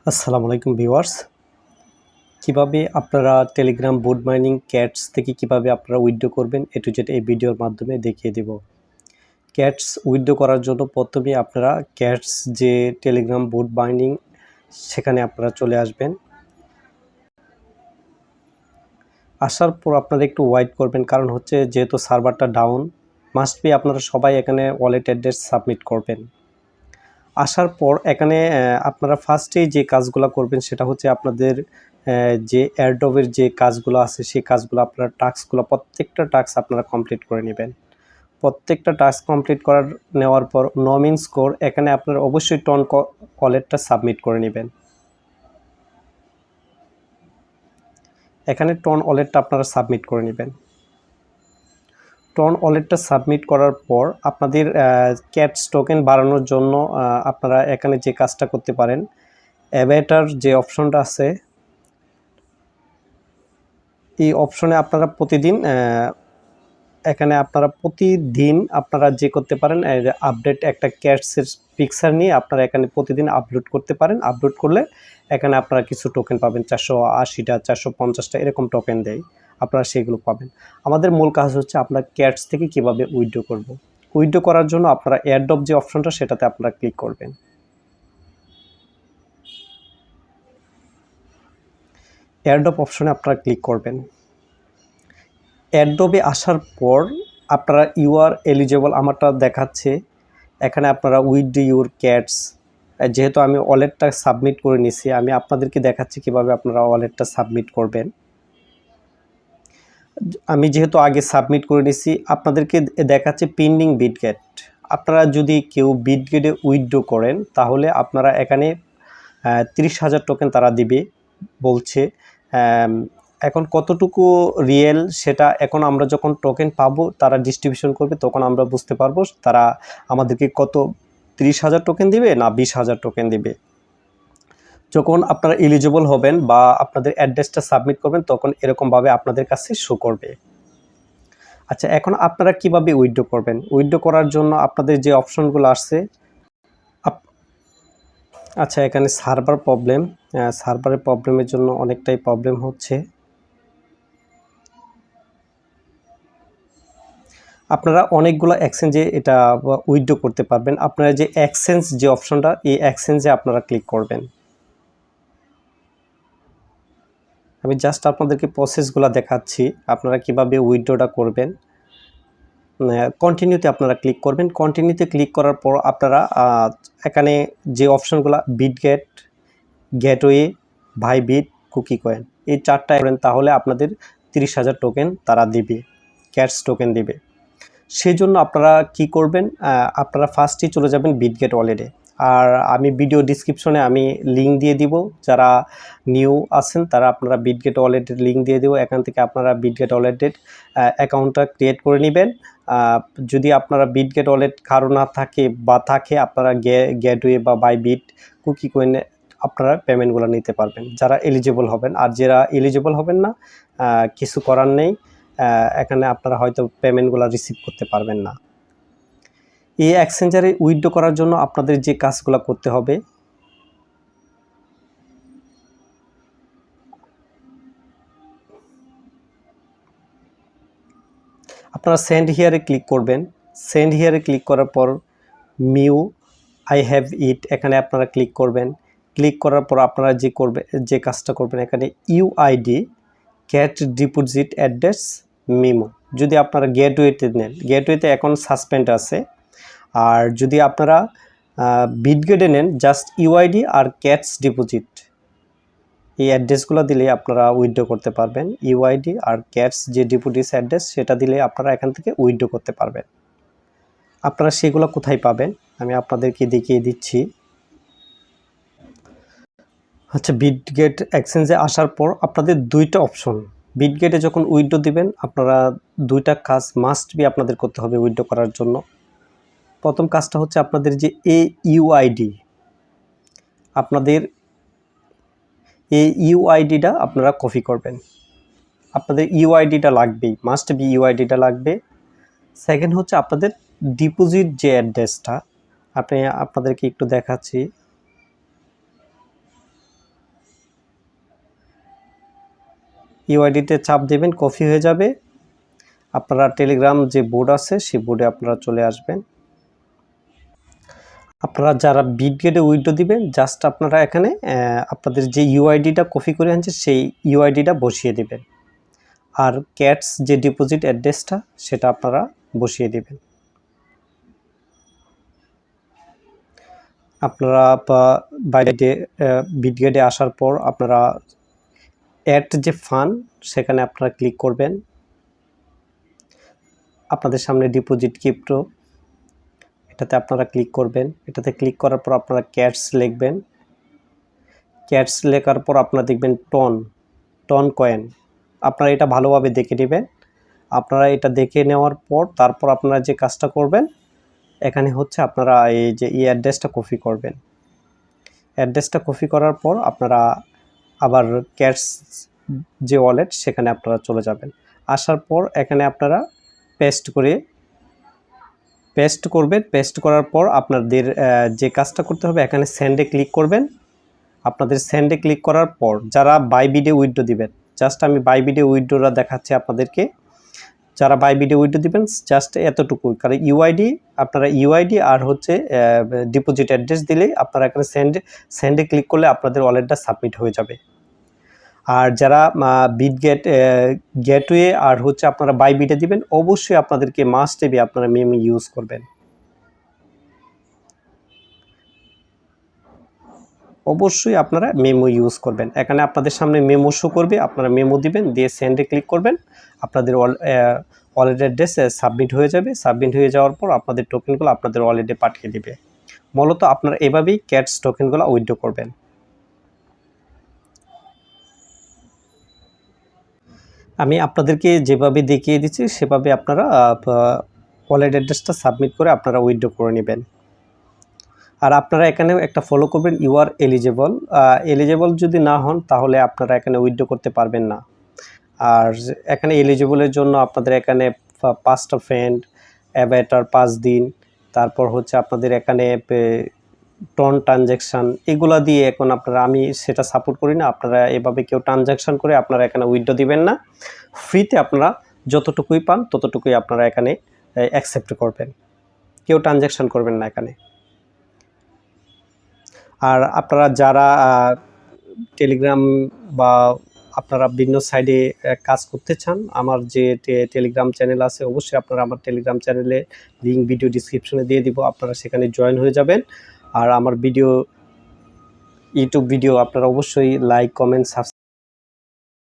আসসালামু আলাইকুম ভিউয়ার্স। কিভাবে আপনারা টেলিগ্রাম বোট মাইনিং ক্যাটস থেকে কিভাবে আপনারা উইথড্র করবেন এ টু জেড এই ভিডিওর মাধ্যমে দেখিয়ে দেব। ক্যাটস উইথড্র করার জন্য প্রথমে আপনারা ক্যাটস যে টেলিগ্রাম বোট মাইনিং সেখানে আপনারা চলে আসবেন। আসার পর আপনারা একটু ওয়েট করবেন, কারণ হচ্ছে যেহেতু সার্ভারটা ডাউন, মাস্ট বি আপনারা সবাই এখানে ওয়ালেট অ্যাড্রেস সাবমিট করবেন। আসার পর এখানে আপনারা ফার্স্টেই যে কাজগুলো করবেন সেটা হচ্ছে আপনাদের যে এয়ারড্রপের যে কাজগুলো আছে সেই কাজগুলো আপনারা টাস্কগুলো প্রত্যেকটা টাস্ক আপনারা কমপ্লিট করে নেবেন। প্রত্যেকটা টাস্ক কমপ্লিট নেওয়ার পর নমিন স্কোর এখানে আপনারা অবশ্যই টন ওয়ালেটটা সাবমিট করে নেবেন। এখানে টন ওয়ালেটটা আপনারা সাবমিট করে নেবেন। টন ওয়ালেটটা সাবমিট করার পর আপনাদের ক্যাটস টোকেন বাড়ানোর জন্য আপনারা এখানে যে কাজটা করতে পারেন, অ্যাভেটার যে অপশনটা আছে এই অপশনে আপনারা প্রতিদিন আপনারা যে করতে পারেন আপডেট একটা ক্যাটসের পিকচার নিয়ে আপনারা এখানে প্রতিদিন আপলোড করতে পারেন। আপলোড করলে এখানে আপনারা কিছু টোকেন পাবেন, 480টা 450টা এরকম টোকেন দেয়, আপনারা সেগুলো পাবেন। আমাদের মূল কাজ হচ্ছে আমরা ক্যাটস থেকে কিভাবে উইথড্র করব। উইথড্র করার জন্য আপনারা এয়ারড্রপ যে অপশনটা সেটাতে আপনারা ক্লিক করবেন। এয়ারড্রপ অপশনে আপনারা ক্লিক করবেন। এয়ারড্রপে আসার পর আপনারা ইউ আর এলিজেবল আমারটা দেখাচ্ছে, এখানে আপনারা উইথড্র ইউর ক্যাটস, যেহেতু আমি ওয়ালেটটা সাবমিট করে নিছি আমি আপনাদেরকে দেখাচ্ছি কিভাবে আপনারা ওয়ালেটটা সাবমিট করবেন। আমি যেহেতু আগে সাবমিট করে নিছি আপনাদেরকে দেখাচ্ছে পেন্ডিং বিটগেট। আপনারা যদি কেউ বিটগেটে উইথড্র করেন তাহলে আপনারা এখানে 30,000 টোকেন তারা দিবে বলছে। এখন কতটুকু রিয়েল সেটা এখন আমরা যখন টোকেন পাবো তারা ডিস্ট্রিবিউশন করবে তখন আমরা বুঝতে পারবো তারা আমাদেরকে কত 30,000 টোকেন দিবে না 20,000 টোকেন দিবে। যখন আপনারা এলিজিবল হবেন বা আপনাদের অ্যাড্রেসটা সাবমিট করবেন তখন এরকমভাবে আপনাদের কাছে শো করবে। আচ্ছা, এখন আপনারা কিভাবে উইথড্র করবেন? উইথড্র করার জন্য আপনাদের যে অপশনগুলো আসছে, আচ্ছা এখানে সার্ভারের প্রবলেমের জন্য অনেকটাই প্রবলেম হচ্ছে। আপনারা অনেকগুলো এক্সচেঞ্জে এটা উইথড্র করতে পারবেন। আপনারা যে এক্সচেঞ্জ যে অপশনটা এই এক্সচেঞ্জে আপনারা ক্লিক করবেন। আমি জাস্ট আপনাদেরকে প্রসেসগুলো দেখাচ্ছি আপনারা কিভাবে উইথড্রটা করবেন। কন্টিনিউতে আপনারা ক্লিক করবেন। কন্টিনিউতে ক্লিক করার পর আপনারা এখানে যে অপশনগুলো Bitget, gateway, Bybit, KuCoin এই চারটা করেন তাহলে আপনাদের 30,000 টোকেন তারা দিবে, ক্যাটস টোকেন দিবে। সেই জন্য আপনারা কি করবেন, আপনারা ফার্স্টেই চলে যাবেন বিটগেট ওয়ালেটে। আর আমি ভিডিও ডিসক্রিপশনে আমি লিঙ্ক দিয়ে দিব, যারা নিউ আছেন তারা আপনারা বিটগেট ওয়ালেটের লিঙ্ক দিয়ে দেবো, এখান থেকে আপনারা বিটগেট ওয়ালেটের অ্যাকাউন্টটা ক্রিয়েট করে নেবেন। যদি আপনারা বিটগেট ওয়ালেট কারো না থাকে বা থাকে আপনারা গেটওয়ে বা বাইবিট, কুকি কয়েনে আপনারা পেমেন্টগুলো নিতে পারবেন যারা এলিজিবল হবেন। আর যারা এলিজিবল হবেন না কিছু করার নেই, এখানে আপনারা হয়তো পেমেন্টগুলো রিসিভ করতে পারবেন না। এই এক্সচেঞ্জারে উইথড্র করার জন্য আপনাদের যে কাজগুলো করতে হবে, আপনারা সেন্ড হিয়ারে ক্লিক করবেন। সেন্ড হিয়ারে ক্লিক করার পর মিউ আই হ্যাভ ইট এখানে আপনারা ক্লিক করবেন। ক্লিক করার পর আপনারা যে কাজটা করবেন এখানে ইউআইডি ক্যাট ডিপোজিট অ্যাড্রেস মিমো, যদি আপনারা গেটওয়েতে নেন, গেটওয়েতে এখন সাসপেন্ড আছে। আর যদি আপনারা বিটগেটে নেন জাস্ট ইউআইডি আর ক্যাটস ডিপোজিট এই অ্যাড্রেসগুলো দিলে আপনারা উইথড্র করতে পারবেন। ইউআইডি আর ক্যাটস যে ডিপোজিট অ্যাড্রেস সেটা দিলে আপনারা এখান থেকে উইথড্র করতে পারবেন। আপনারা সেগুলো কোথায় পাবেন আমি আপনাদেরকে দেখিয়ে দিচ্ছি। আচ্ছা, বিটগেট এক্সচেঞ্জে আসার পর আপনাদের দুইটা অপশন, বিটগেটে যখন উইথড্র দিবেন আপনারা দুইটা কাজ মাস্ট বি আপনাদের করতে হবে উইথড্র করার জন্য। প্রথম কাজটা হচ্ছে আপনাদের যে ইউআইডি, আপনাদের এই ইউআইডিটা আপনারা কপি করবেন। আপনাদের ইউআইডিটা লাগবেই, মাস্ট বি ইউআইডিটা লাগবে। সেকেন্ড হচ্ছে আপনাদের ডিপোজিট যে অ্যাড্রেসটা আপনাদেরকে একটু দেখাচ্ছি। ইউআইডিতে চাপ দেবেন, কপি হয়ে যাবে। আপনারা টেলিগ্রাম যে বোর্ড আছে সেই বোর্ডে আপনারা চলে আসবেন। আপনারা যারা বিটগেটে উইথড্র দিবেন জাস্ট আপনারা এখানে আপনাদের যে ইউআইডিটা কপি করে আনছে সেই ইউআইডিটা বসিয়ে দিবেন, আর ক্যাটস যে ডিপোজিট অ্যাড্রেসটা সেটা আপনারা বসিয়ে দিবেন। আপনারা বাইরে বিটগেটে আসার পর আপনারা অ্যাড যে ফান্ড সেখানে আপনারা ক্লিক করবেন। আপনাদের সামনে ডিপোজিট ক্রিপ্টো এটাতে আপনারা ক্লিক করবেন। এটাতে ক্লিক করার পর আপনারা ক্যাটস লিখবেন। ক্যাটস লেখার পর আপনারা দেখবেন টন কয়েন। আপনারা এটা ভালোভাবে দেখে নেবেন। আপনারা এটা দেখে নেওয়ার পর তারপর আপনারা যে কাজটা করবেন, এখানে হচ্ছে আপনারা এই যে অ্যাড্রেসটা কপি করবেন। অ্যাড্রেসটা কপি করার পর আপনারা আবার ক্যাটস যে ওয়ালেট সেখানে আপনারা চলে যাবেন। আসার পর এখানে আপনারা পেস্ট করবেন। পেস্ট করার পর আপনাদের যে কাজটা করতে হবে, এখানে সেন্ডে ক্লিক করবেন। আপনাদের সেন্ডে ক্লিক করার পর যারা বাই বিডে উইথড্র দিবেন, জাস্ট আমি বাই বিডে উইথড্রটা দেখাচ্ছি আপনাদেরকে। যারা বাই বিডে উইথড্র দিবেন জাস্ট এতটুকুই, কারণ আপনারা ইউআইডি আর হচ্ছে ডিপোজিট অ্যাড্রেস দিলেই আপনারা এখানে সেন্ডে ক্লিক করলে আপনাদের ওয়ালেটটা সাবমিট হয়ে যাবে। আর যারা বিটগেট গেটওয়ে আর হচ্ছে আপনারা বাই বিডে দিবেন, অবশ্যই আপনাদেরকে মাস্ট বি আপনারা মেমো ইউজ করবেন। অবশ্যই আপনারা মেমো ইউজ করবেন। এখানে আপনাদের সামনে মেমো শো করবে, আপনারা মেমো দিবেন, দিয়ে সেন্ডে ক্লিক করবেন। আপনাদের ওয়ালেট অ্যাড্রেস সাবমিট হয়ে যাবে। সাবমিট হয়ে যাওয়ার পর আপনাদের টোকেনগুলো আপনাদের ওয়ালেটে পাঠিয়ে দিবে। মূলত আপনারা এভাবেই ক্যাটস টোকেনগুলো উইথড্র করবেন। আমি আপনাদেরকে যেভাবে দেখিয়ে দিচ্ছি সেভাবে আপনারা ওয়ালেট অ্যাড্রেসটা সাবমিট করে আপনারা উইথড্র করে নেবেন। আর আপনারা এখানে একটা ফলো করবেন, ইউ আর এলিজেবল যদি না হন তাহলে আপনারা এখানে উইথড্র করতে পারবেন না। আর এখানে এলিজেবলের জন্য আপনাদের এখানে 5টা ফ্রেন্ড, অ্যাভাটার 5 দিন, তারপর হচ্ছে আপনাদের এখানে টন ট্রানজ্যাকশান, এগুলা দিয়ে এখন আপনারা, আমি সেটা সাপোর্ট করি না। আপনারা এভাবে কেউ ট্রানজ্যাকশান করে আপনারা এখানে উইথড্র দিবেন না। ফ্রিতে আপনারা যতটুকুই পান ততটুকুই আপনারা এখানে অ্যাকসেপ্ট করবেন, কেউ ট্রানজ্যাকশান করবেন না এখানে। আর আপনারা যারা টেলিগ্রাম বা আপনারা বিভিন্ন সাইডে কাজ করতে চান, আমার যে টেলিগ্রাম চ্যানেল আছে, অবশ্যই আপনারা আমার টেলিগ্রাম চ্যানেলে লিঙ্ক ভিডিও ডিসক্রিপশনে দিয়ে দিব, আপনারা সেখানে জয়েন হয়ে যাবেন। আর আমার ইউটিউব ভিডিও আপনারা অবশ্যই লাইক, কমেন্ট, সাবস্ক্রাইব